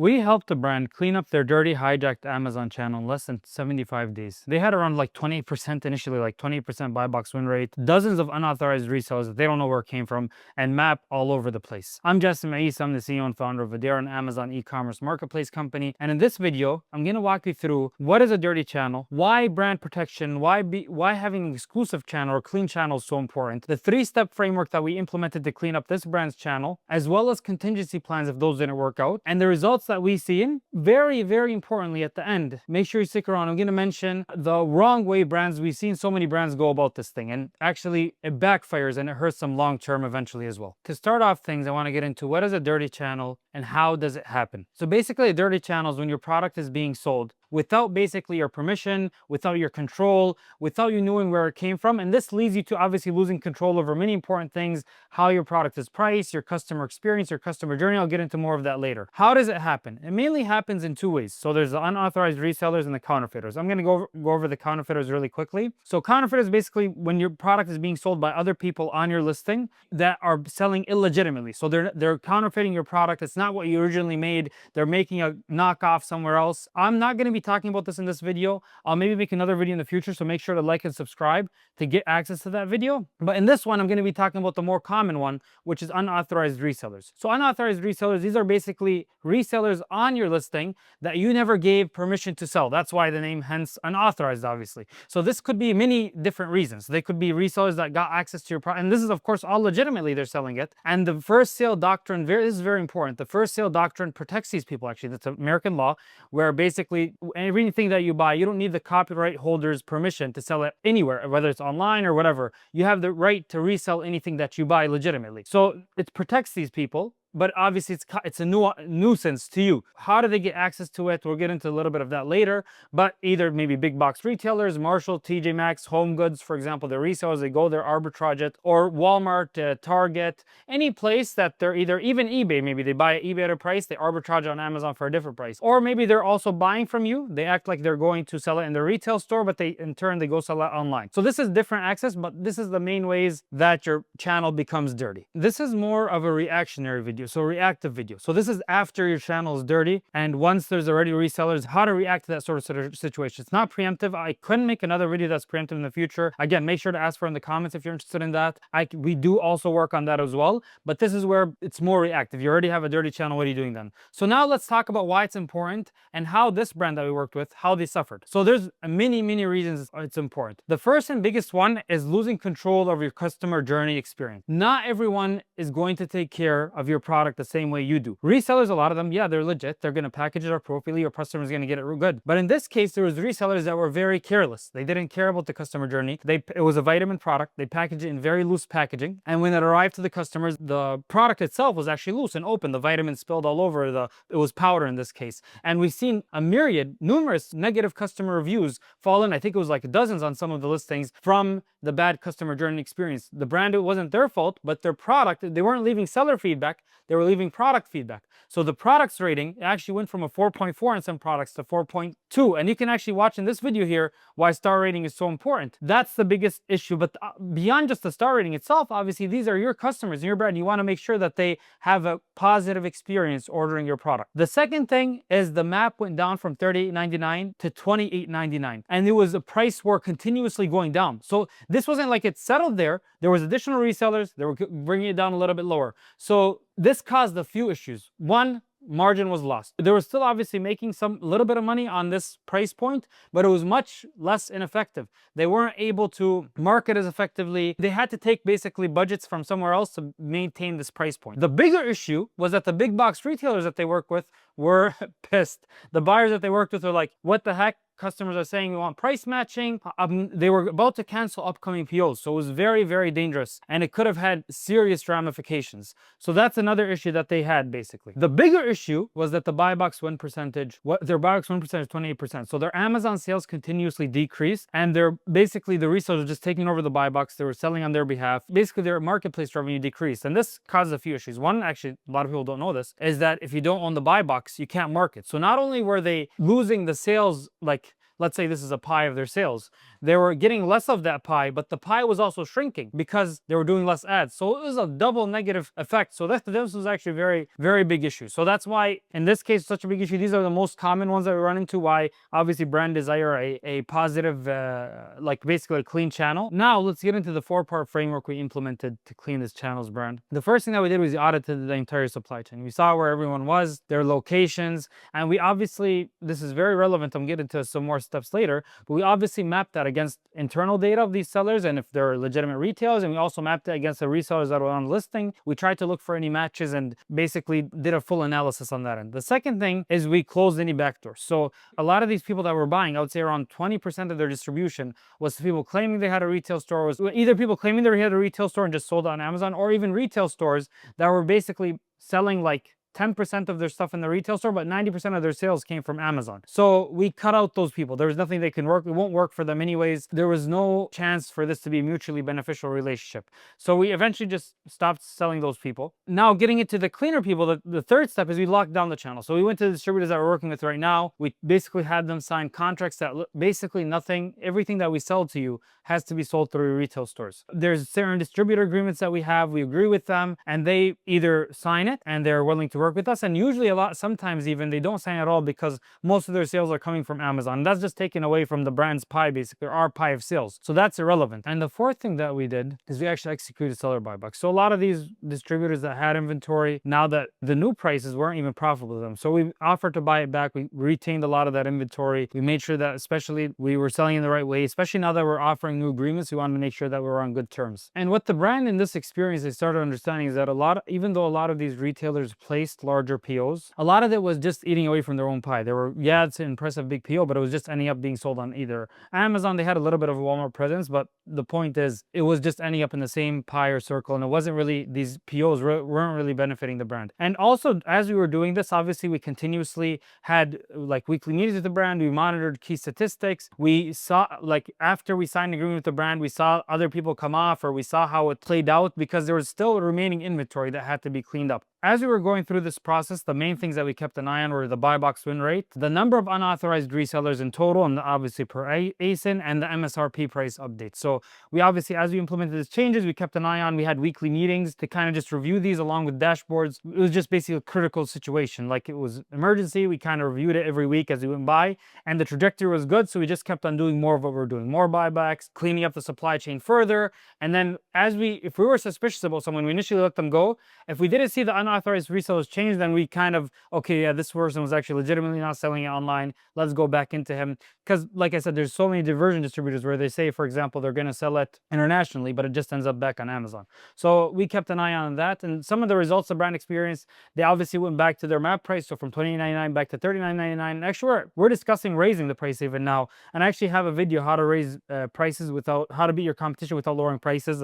We helped a brand clean up their dirty, hijacked Amazon channel in less than 75 days. They had around like 20% initially, like 20% buy box win rate, dozens of unauthorized resellers that they don't know where it came from, and map all over the place. I'm Jassim Ais, I'm the CEO and founder of Voadera, an Amazon e-commerce marketplace company. And in this video, I'm going to walk you through what is a dirty channel, why brand protection, why having an exclusive channel or clean channel is so important, the 3-step framework that we implemented to clean up this brand's channel, as well as contingency plans if those didn't work out, and the results that we see. And very, very importantly at the end, make sure you stick around. I'm going to mention the wrong way we've seen so many brands go about this thing, and actually it backfires and it hurts them long term eventually as well. To start off things, I want to get into what is a dirty channel and how does it happen. So basically a dirty channel is when your product is being sold without basically your permission, without your control, without you knowing where it came from. And this leads you to obviously losing control over many important things: how your product is priced, your customer experience, your customer journey. I'll get into more of that later. How does it happen? It mainly happens in 2 ways. So there's the unauthorized resellers and the counterfeiters. I'm going to go over the counterfeiters really quickly. So counterfeiters basically when your product is being sold by other people on your listing that are selling illegitimately. So they're counterfeiting your product. It's not what you originally made. They're making a knockoff somewhere else. I'm not going to be talking about this in this video. I'll maybe make another video in the future, so make sure to like and subscribe to get access to that video. But in this one, I'm going to be talking about the more common one, which is unauthorized resellers. So unauthorized resellers, these are basically resellers on your listing that you never gave permission to sell. That's why the name, hence unauthorized, obviously. So this could be many different reasons. They could be resellers that got access to your product, and this is of course all legitimately they're selling it. And the first sale doctrine, this is very important. The first sale doctrine protects these people. Actually, that's American law, where basically everything that you buy, you don't need the copyright holder's permission to sell it anywhere, whether it's online or whatever. You have the right to resell anything that you buy legitimately. So it protects these people. But obviously it's a nuisance to you. How do they get access to it? We'll get into a little bit of that later. But either maybe big box retailers, Marshall, TJ Maxx, Home Goods, for example, the resellers, they go there, arbitrage it, or Walmart, Target, any place that they're either, even eBay, maybe they buy at eBay at a price, they arbitrage on Amazon for a different price. Or maybe they're also buying from you. They act like they're going to sell it in their retail store, but in turn, they go sell it online. So this is different access, but this is the main ways that your channel becomes dirty. This is more of a reactionary video. So reactive video. So this is after your channel is dirty, and once there's already resellers, how to react to that sort of situation. It's not preemptive. I couldn't make another video that's preemptive in the future. Again, make sure to ask for in the comments if you're interested in that. We do also work on that as well, but this is where it's more reactive. You already have a dirty channel. What are you doing then? So now let's talk about why it's important and how this brand that we worked with, how they suffered. So there's many reasons it's important. The first and biggest one is losing control of your customer journey experience. Not everyone is going to take care of your product the same way you do. Resellers, a lot of them, yeah, they're legit. They're going to package it appropriately. Your customer's going to get it real good. But in this case, there was resellers that were very careless. They didn't care about the customer journey. It was a vitamin product. They packaged it in very loose packaging. And when it arrived to the customers, the product itself was actually loose and open. The vitamin spilled all over. It was powder in this case. And we've seen numerous negative customer reviews fall in. I think it was like dozens on some of the listings from the bad customer journey experience. The brand, it wasn't their fault, but their product, they weren't leaving seller feedback. They were leaving product feedback. So the products rating actually went from a 4.4 on some products to 4.2. And you can actually watch in this video here why star rating is so important. That's the biggest issue. But beyond just the star rating itself, obviously these are your customers and your brand. You want to make sure that they have a positive experience ordering your product. The second thing is the map went down from $38.99 to $28.99. And it was a price war continuously going down. So this wasn't like it settled there. There was additional resellers. They were bringing it down a little bit lower. So this caused a few issues. One, margin was lost. They were still obviously making little bit of money on this price point, but it was much less ineffective. They weren't able to market as effectively. They had to take basically budgets from somewhere else to maintain this price point. The bigger issue was that the big box retailers that they work with were pissed. The buyers that they worked with were like, what the heck? Customers are saying we want price matching. They were about to cancel upcoming POs. So it was very dangerous, and it could have had serious ramifications. So that's another issue that they had basically. The bigger issue was that the buy box win percentage, their buy box win percentage is 28%. So their Amazon sales continuously decreased, and they're basically the resellers were just taking over the buy box. They were selling on their behalf. Basically their marketplace revenue decreased. And this causes a few issues. One, actually, a lot of people don't know this, is that if you don't own the buy box, you can't market. So not only were they losing the sales, like let's say this is a pie of their sales. They were getting less of that pie, but the pie was also shrinking because they were doing less ads. So it was a double negative effect. So this was actually very, very big issue. So that's why in this case, such a big issue. These are the most common ones that we run into. Why obviously brand desire a positive, like basically a clean channel. Now let's get into the 4-part framework we implemented to clean this channel's brand. The first thing that we did was we audited the entire supply chain. We saw where everyone was, their locations, and we obviously, this is very relevant. I'm getting to some more steps later, but we obviously mapped that against internal data of these sellers and if they're legitimate retailers, and we also mapped it against the resellers that were on listing. We tried to look for any matches and basically did a full analysis on that end. The second thing is we closed any backdoors. So a lot of these people that were buying, I would say around 20% of their distribution was people claiming they had a retail store, was either people claiming they had a retail store and just sold on Amazon, or even retail stores that were basically selling like 10% of their stuff in the retail store, but 90% of their sales came from Amazon. So we cut out those people. There was nothing they can work. It won't work for them anyways. There was no chance for this to be a mutually beneficial relationship. So we eventually just stopped selling those people. Now getting into the cleaner people, the third step is we locked down the channel. So we went to the distributors that we're working with right now. We basically had them sign contracts that basically everything that we sell to you has to be sold through retail stores. There's certain distributor agreements that we have. We agree with them and they either sign it and they're willing to work with us, and usually sometimes even they don't sign at all because most of their sales are coming from Amazon. And that's just taken away from the brand's pie, basically our pie of sales. So that's irrelevant. And the fourth thing that we did is we actually executed seller buybacks. So a lot of these distributors that had inventory, now that the new prices weren't even profitable to them, so we offered to buy it back. We retained a lot of that inventory. We made sure that especially we were selling in the right way, especially now that we're offering new agreements. We wanted to make sure that we were on good terms. And what the brand in this experience they started understanding is that even though a lot of these retailers placed larger POs, a lot of it was just eating away from their own pie. It's an impressive big PO, but it was just ending up being sold on either Amazon. They had a little bit of a Walmart presence, but the point is it was just ending up in the same pie or circle, and it wasn't really, these POs weren't really benefiting the brand. And also as we were doing this, obviously we continuously had like weekly meetings with the brand. We monitored key statistics. We saw, like after we signed an agreement with the brand, we saw other people come off, or we saw how it played out, because there was still remaining inventory that had to be cleaned up. As we were going through this process, the main things that we kept an eye on were the buy box win rate, the number of unauthorized resellers in total, and obviously per ASIN, and the MSRP price update. So we obviously, as we implemented these changes, we kept an eye on, we had weekly meetings to kind of just review these along with dashboards. It was just basically a critical situation. Like it was emergency. We kind of reviewed it every week as we went by, and the trajectory was good. So we just kept on doing more of what we're doing, more buybacks, cleaning up the supply chain further. And then if we were suspicious about someone, we initially let them go. If we didn't see the unauthorized resellers change, then we kind of, okay, yeah, this person was actually legitimately not selling it online. Let's go back into him. Because like I said, there's so many diversion distributors where they say, for example, they're going to sell it internationally, but it just ends up back on Amazon. So we kept an eye on that. And some of the results of brand experience, they obviously went back to their map price. So from $29.99 back to $39.99. And actually, we're discussing raising the price even now. And I actually have a video how to raise prices how to beat your competition without lowering prices.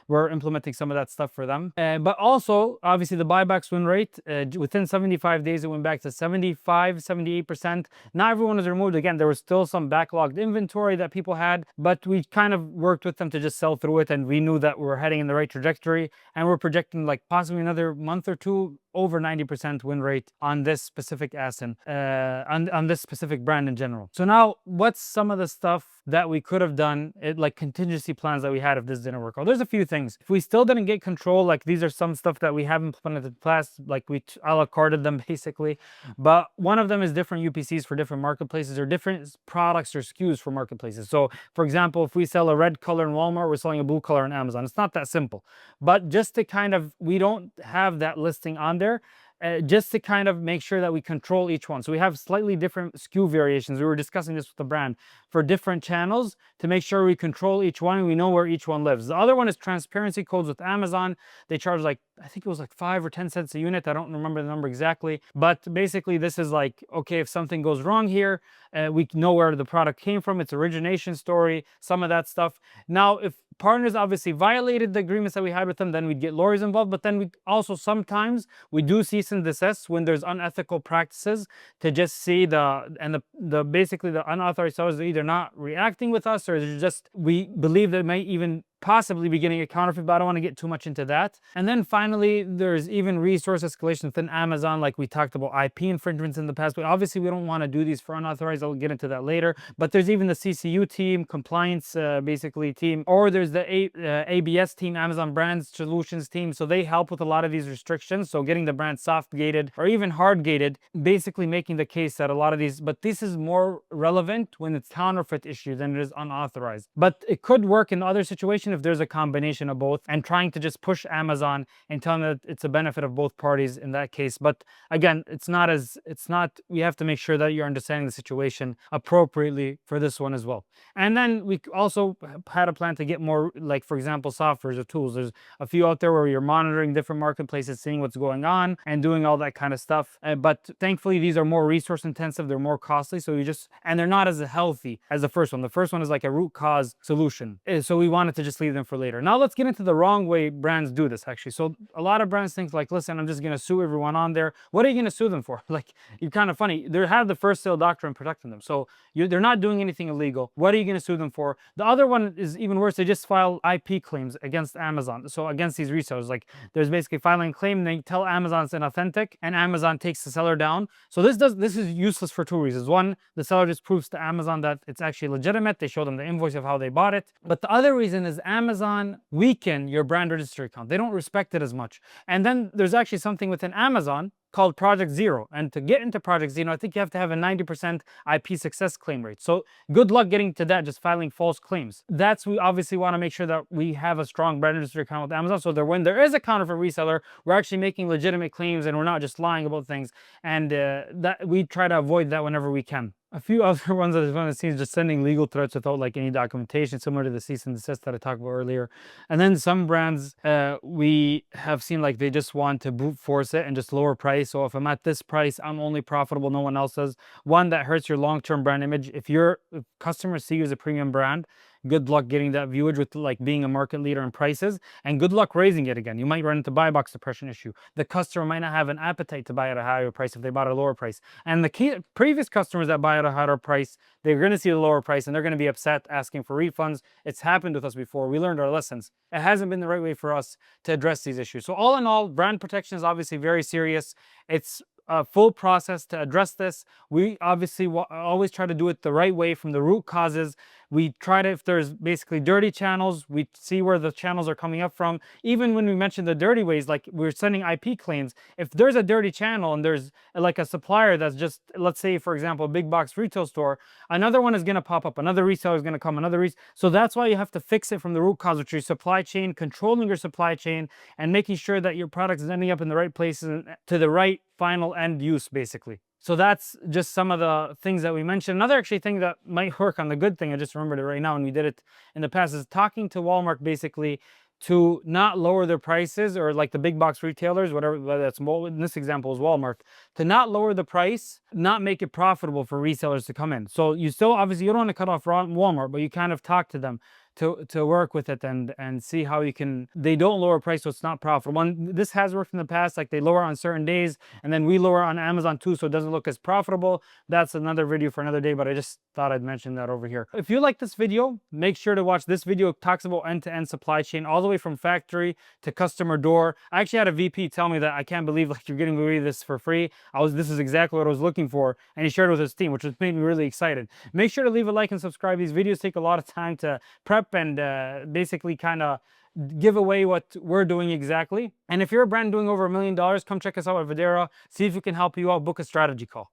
We're implementing some of that stuff for them. But also, obviously, the buybacks win rate, within 75 days, it went back to 75, 78%. Not everyone was removed. Again, there was still some backlogged inventory that people had, but we kind of worked with them to just sell through it. And we knew that we were heading in the right trajectory. And we're projecting like possibly another month or two, over 90% win rate on this specific ASIN, on this specific brand in general. So now, what's some of the stuff that we could have done, like contingency plans that we had if this didn't work? Well, there's a few things. If we still didn't get control, like these are some stuff that we haven't implemented in the past, like we a la carted them basically. But one of them is different UPCs for different marketplaces, or different products or SKUs for marketplaces. So for example, if we sell a red color in Walmart, we're selling a blue color on Amazon. It's not that simple. But just to kind of, we don't have that listing on there. Just to kind of make sure that we control each one. So we have slightly different SKU variations. We were discussing this with the brand for different channels to make sure we control each one and we know where each one lives. The other one is transparency codes with Amazon. They charge like, I think it was like 5 or 10 cents a unit. I don't remember the number exactly, but basically this is like, okay, if something goes wrong here, we know where the product came from, its origination story, some of that stuff. Now, if partners obviously violated the agreements that we had with them, then we'd get lawyers involved. But then we also sometimes we do cease and desist when there's unethical practices, to just see basically the unauthorized sellers are either not reacting with us, or they're just, we believe that it might even possibly be getting a counterfeit, but I don't want to get too much into that. And then finally, there's even resource escalation within Amazon, like we talked about IP infringements in the past, but obviously we don't want to do these for unauthorized. I'll get into that later. But there's even the CCU team, compliance basically team, or there's the ABS team, Amazon Brand Solutions team. So they help with a lot of these restrictions. So getting the brand soft gated or even hard gated, basically making the case that a lot of these, but this is more relevant when it's counterfeit issue than it is unauthorized. But it could work in the other situation if there's a combination of both, and trying to just push Amazon and tell them that it's a benefit of both parties in that case. But again, we have to make sure that you're understanding the situation appropriately for this one as well. And then we also had a plan to get more, like for example, softwares or tools. There's a few out there where you're monitoring different marketplaces, seeing what's going on and doing all that kind of stuff. But thankfully, these are more resource intensive. They're more costly. So and they're not as healthy as the first one. The first one is like a root cause solution. So we wanted to just leave them for later. Now let's get into the wrong way brands do this actually. So a lot of brands think like, listen, I'm just going to sue everyone on there. What are you going to sue them for? Like, you're kind of funny. They have the first sale doctrine protecting them. So they're not doing anything illegal. What are you going to sue them for? The other one is even worse. They just file IP claims against Amazon. So against these resellers, like there's basically filing a claim. They tell Amazon it's inauthentic and Amazon takes the seller down. So this is useless for two reasons. One, the seller just proves to Amazon that it's actually legitimate. They show them the invoice of how they bought it. But the other reason is Amazon weaken your brand registry account. They don't respect it as much. And then there's actually something within Amazon called Project Zero. And to get into Project Zero, I think you have to have a 90% IP success claim rate. So good luck getting to that, just filing false claims. We obviously want to make sure that we have a strong brand registry account with Amazon, so that when there is a counterfeit reseller, we're actually making legitimate claims and we're not just lying about things. And that we try to avoid that whenever we can. A few other ones that I've seen, just sending legal threats without like any documentation, similar to the cease and desist that I talked about earlier. And then some brands we have seen like they just want to brute force it and just lower price. So if I'm at this price, I'm only profitable, no one else is. One, that hurts your long-term brand image. If your customers see you as a premium brand, good luck getting that viewage with like being a market leader in prices, and good luck raising it again. You might run into buy box depression issue. The customer might not have an appetite to buy at a higher price if they bought at a lower price. And the previous customers that buy at a higher price, they're going to see the lower price and they're going to be upset, asking for refunds. It's happened with us before. We learned our lessons. It hasn't been the right way for us to address these issues. So all in all, brand protection is obviously very serious. It's a full process to address this. We obviously always try to do it the right way from the root causes. We try to, if there's basically dirty channels, we see where the channels are coming up from. Even when we mentioned the dirty ways, like we're sending IP claims, if there's a dirty channel and there's like a supplier that's just, let's say, for example, a big box retail store, another one is going to pop up, another reseller is going to come, so that's why you have to fix it from the root cause, which is your supply chain, controlling your supply chain and making sure that your product is ending up in the right places and to the right final end use, basically. So that's just some of the things that we mentioned. Another actually thing that might work on the good thing, I just remembered it right now and we did it in the past, is talking to Walmart basically to not lower their prices, or like the big box retailers, whatever, whether that's, in this example is Walmart, to not lower the price, not make it profitable for resellers to come in. So you still, obviously you don't want to cut off Walmart, but you kind of talk to them to work with it and see how you can, they don't lower price so it's not profitable. And this has worked in the past, like they lower on certain days and then we lower on Amazon too, so it doesn't look as profitable. That's another video for another day, but I just thought I'd mention that over here. If you like this video, make sure to watch this video. It talks about end-to-end supply chain all the way from factory to customer door. I actually had a VP tell me that I can't believe like you're getting away with this for free. This is exactly what I was looking for, and he shared it with his team, which made me really excited. Make sure to leave a like and subscribe. These videos take a lot of time to prep and basically kind of give away what we're doing exactly. And if you're a brand doing over $1 million, come check us out at Voadera. See if we can help you out. Book a strategy call.